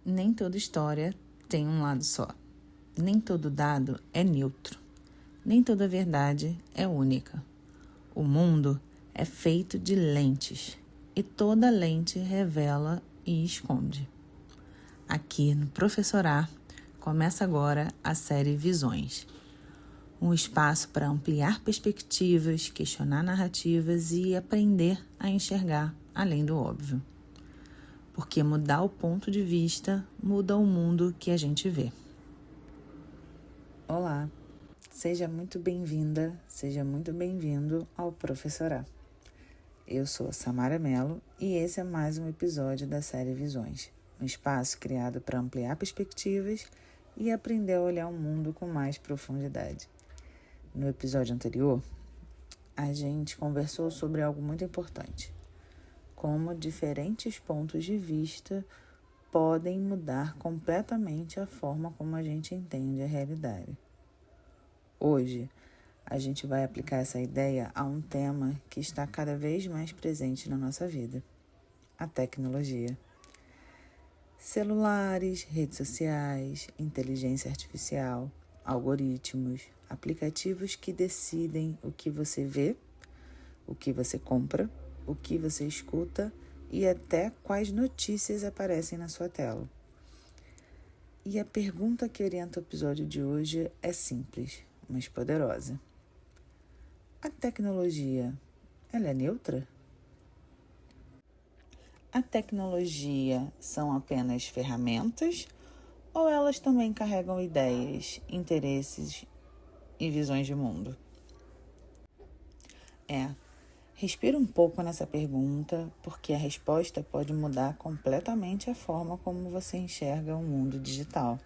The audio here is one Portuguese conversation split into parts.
Nem toda história tem um lado só. Nem todo dado é neutro. Nem toda verdade é única. O mundo é feito de lentes e toda lente revela e esconde. Aqui no Professorar começa agora a série Visões. Um espaço para ampliar perspectivas, questionar narrativas e aprender a enxergar além do óbvio. Porque mudar o ponto de vista muda o mundo que a gente vê. Olá, seja muito bem-vinda, seja muito bem-vindo ao Professorar. Eu sou a Samara Mello e esse é mais um episódio da série Visões, um espaço criado para ampliar perspectivas e aprender a olhar o mundo com mais profundidade. No episódio anterior, a gente conversou sobre algo muito importante, como diferentes pontos de vista podem mudar completamente a forma como a gente entende a realidade. Hoje, a gente vai aplicar essa ideia a um tema que está cada vez mais presente na nossa vida: a tecnologia. Celulares, redes sociais, inteligência artificial, algoritmos, aplicativos que decidem o que você vê, o que você compra, o que você escuta e até quais notícias aparecem na sua tela. E a pergunta que orienta o episódio de hoje é simples, mas poderosa. A tecnologia, ela é neutra? A tecnologia são apenas ferramentas ou elas também carregam ideias, interesses e visões de mundo? Respira um pouco nessa pergunta, porque a resposta pode mudar completamente a forma como você enxerga o mundo digital.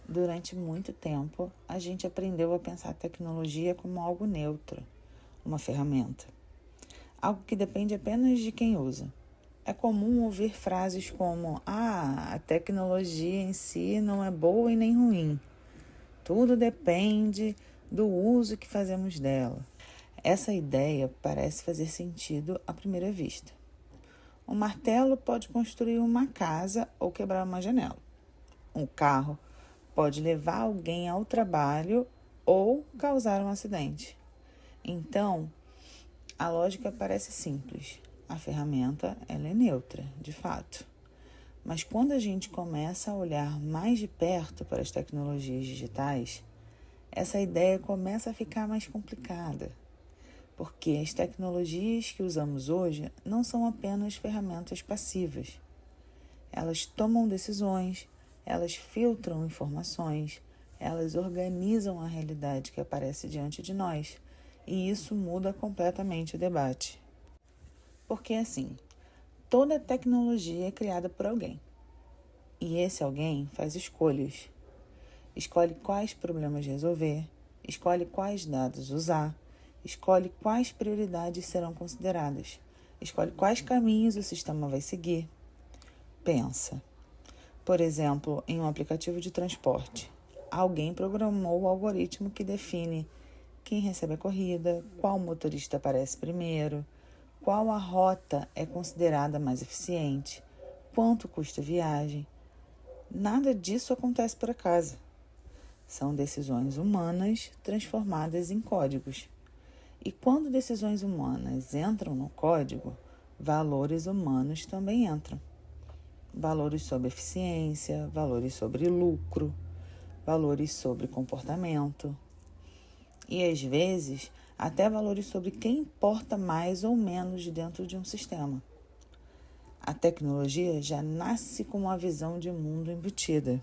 Durante muito tempo, a gente aprendeu a pensar a tecnologia como algo neutro, uma ferramenta. Algo que depende apenas de quem usa. É comum ouvir frases como: a tecnologia em si não é boa e nem ruim. Tudo depende do uso que fazemos dela. Essa ideia parece fazer sentido à primeira vista. Um martelo pode construir uma casa ou quebrar uma janela. Um carro pode levar alguém ao trabalho ou causar um acidente. Então, a lógica parece simples. A ferramenta, ela é neutra, de fato. Mas quando a gente começa a olhar mais de perto para as tecnologias digitais, essa ideia começa a ficar mais complicada. Porque as tecnologias que usamos hoje não são apenas ferramentas passivas. Elas tomam decisões, elas filtram informações, elas organizam a realidade que aparece diante de nós. E isso muda completamente o debate. Porque assim, toda tecnologia é criada por alguém. E esse alguém faz escolhas. Escolhe quais problemas resolver, escolhe quais dados usar, escolhe quais prioridades serão consideradas, escolhe quais caminhos o sistema vai seguir. Pensa, por exemplo, em um aplicativo de transporte. Alguém programou o algoritmo que define quem recebe a corrida, qual motorista aparece primeiro, qual a rota é considerada mais eficiente, quanto custa a viagem. Nada disso acontece por acaso. São decisões humanas transformadas em códigos. E quando decisões humanas entram no código, valores humanos também entram. Valores sobre eficiência, valores sobre lucro, valores sobre comportamento. E às vezes, até valores sobre quem importa mais ou menos dentro de um sistema. A tecnologia já nasce com uma visão de mundo embutida.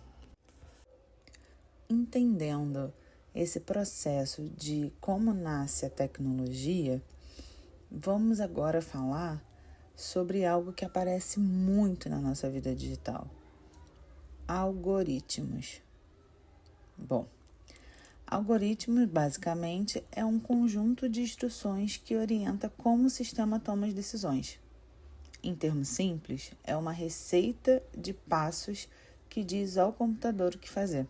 Entendendo esse processo de como nasce a tecnologia, vamos agora falar sobre algo que aparece muito na nossa vida digital: algoritmos. Bom, algoritmos basicamente é um conjunto de instruções que orienta como o sistema toma as decisões. Em termos simples, é uma receita de passos que diz ao computador o que fazer.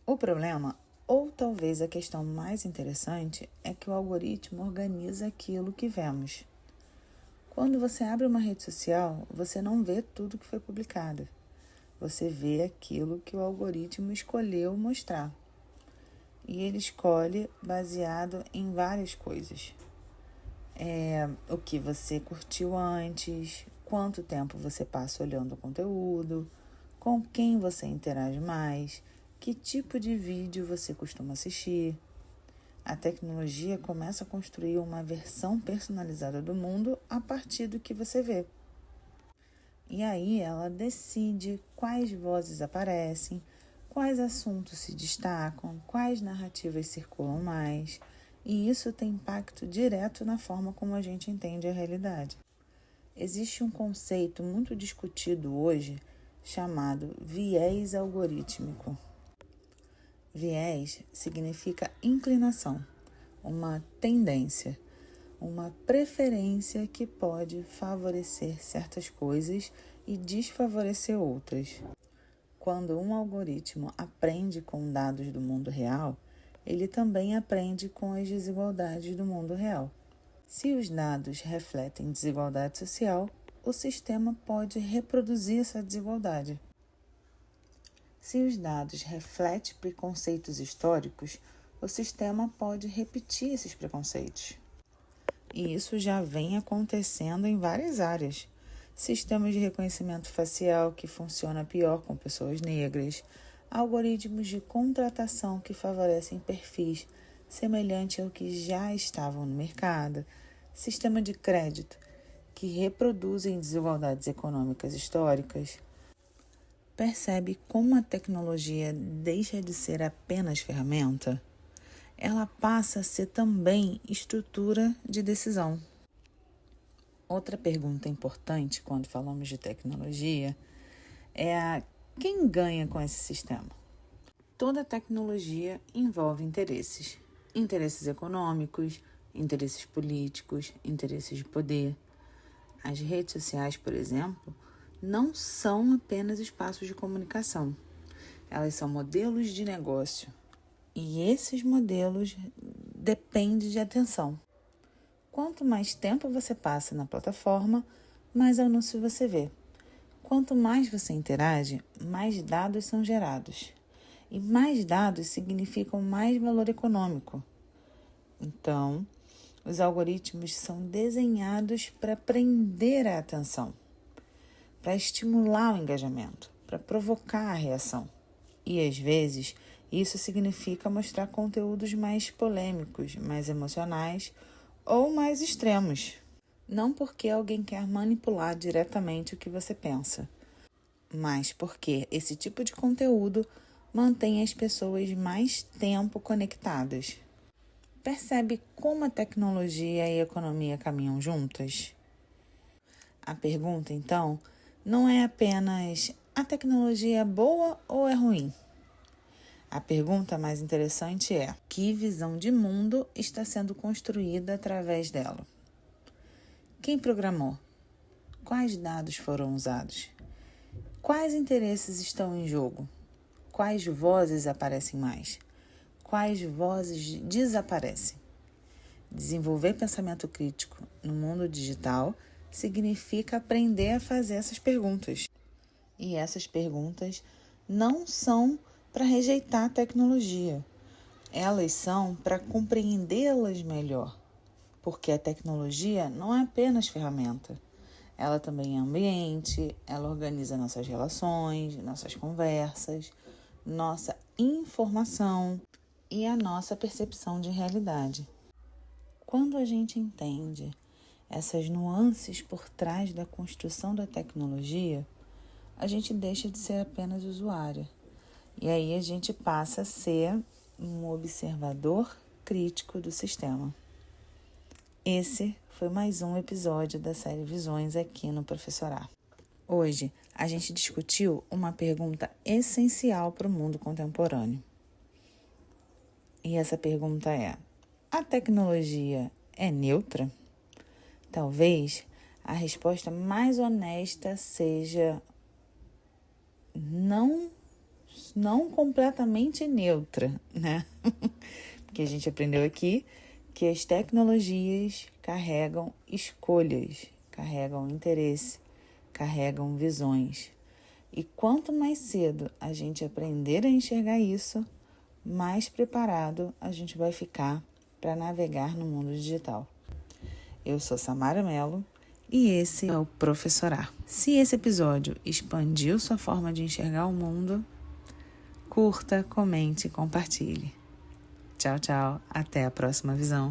O problema, ou talvez a questão mais interessante, é que o algoritmo organiza aquilo que vemos. Quando você abre uma rede social, você não vê tudo que foi publicado. você vê aquilo que o algoritmo escolheu mostrar. E ele escolhe baseado em várias coisas. O que você curtiu antes, quanto tempo você passa olhando o conteúdo, com quem você interage mais, que tipo de vídeo você costuma assistir. A tecnologia começa a construir uma versão personalizada do mundo a partir do que você vê. E aí ela decide quais vozes aparecem, quais assuntos se destacam, quais narrativas circulam mais, e isso tem impacto direto na forma como a gente entende a realidade. Existe um conceito muito discutido hoje chamado viés algorítmico. Viés significa inclinação, uma tendência, uma preferência que pode favorecer certas coisas e desfavorecer outras. Quando um algoritmo aprende com dados do mundo real, ele também aprende com as desigualdades do mundo real. Se os dados refletem desigualdade social, o sistema pode reproduzir essa desigualdade. Se os dados refletem preconceitos históricos, o sistema pode repetir esses preconceitos. E isso já vem acontecendo em várias áreas. Sistemas de reconhecimento facial que funciona pior com pessoas negras, algoritmos de contratação que favorecem perfis semelhantes ao que já estavam no mercado, sistema de crédito que reproduzem desigualdades econômicas históricas. Percebe como a tecnologia deixa de ser apenas ferramenta? Ela passa a ser também estrutura de decisão. Outra pergunta importante quando falamos de tecnologia é quem ganha com esse sistema? Toda tecnologia envolve interesses. Interesses econômicos, interesses políticos, interesses de poder. As redes sociais, por exemplo, não são apenas espaços de comunicação. Elas são modelos de negócio. E esses modelos dependem de atenção. Quanto mais tempo você passa na plataforma, mais anúncios você vê. Quanto mais você interage, mais dados são gerados. E mais dados significam mais valor econômico. Então, os algoritmos são desenhados para prender a atenção, para estimular o engajamento, para provocar a reação. E, às vezes, isso significa mostrar conteúdos mais polêmicos, mais emocionais ou mais extremos. Não porque alguém quer manipular diretamente o que você pensa, mas porque esse tipo de conteúdo mantém as pessoas mais tempo conectadas. Percebe como a tecnologia e a economia caminham juntas? A pergunta, então, não é apenas a tecnologia é boa ou é ruim? A pergunta mais interessante é: que visão de mundo está sendo construída através dela? Quem programou? Quais dados foram usados? Quais interesses estão em jogo? Quais vozes aparecem mais? Quais vozes desaparecem? Desenvolver pensamento crítico no mundo digital significa aprender a fazer essas perguntas. E essas perguntas não são para rejeitar a tecnologia. Elas são para compreendê-las melhor. Porque a tecnologia não é apenas ferramenta. Ela também é ambiente, ela organiza nossas relações, nossas conversas, nossa informação e a nossa percepção de realidade. Quando a gente entende essas nuances por trás da construção da tecnologia, a gente deixa de ser apenas usuária. E aí a gente passa a ser um observador crítico do sistema. Esse foi mais um episódio da série Visões aqui no Professorar. Hoje, a gente discutiu uma pergunta essencial para o mundo contemporâneo. E essa pergunta é: a tecnologia é neutra? Talvez a resposta mais honesta seja não completamente neutra, né? Porque a gente aprendeu aqui que as tecnologias carregam escolhas, carregam interesse, carregam visões. E quanto mais cedo a gente aprender a enxergar isso, mais preparado a gente vai ficar para navegar no mundo digital. Eu sou Samara Mello e esse é o Professorar. Se esse episódio expandiu sua forma de enxergar o mundo, curta, comente e compartilhe. Tchau, tchau. Até a próxima visão.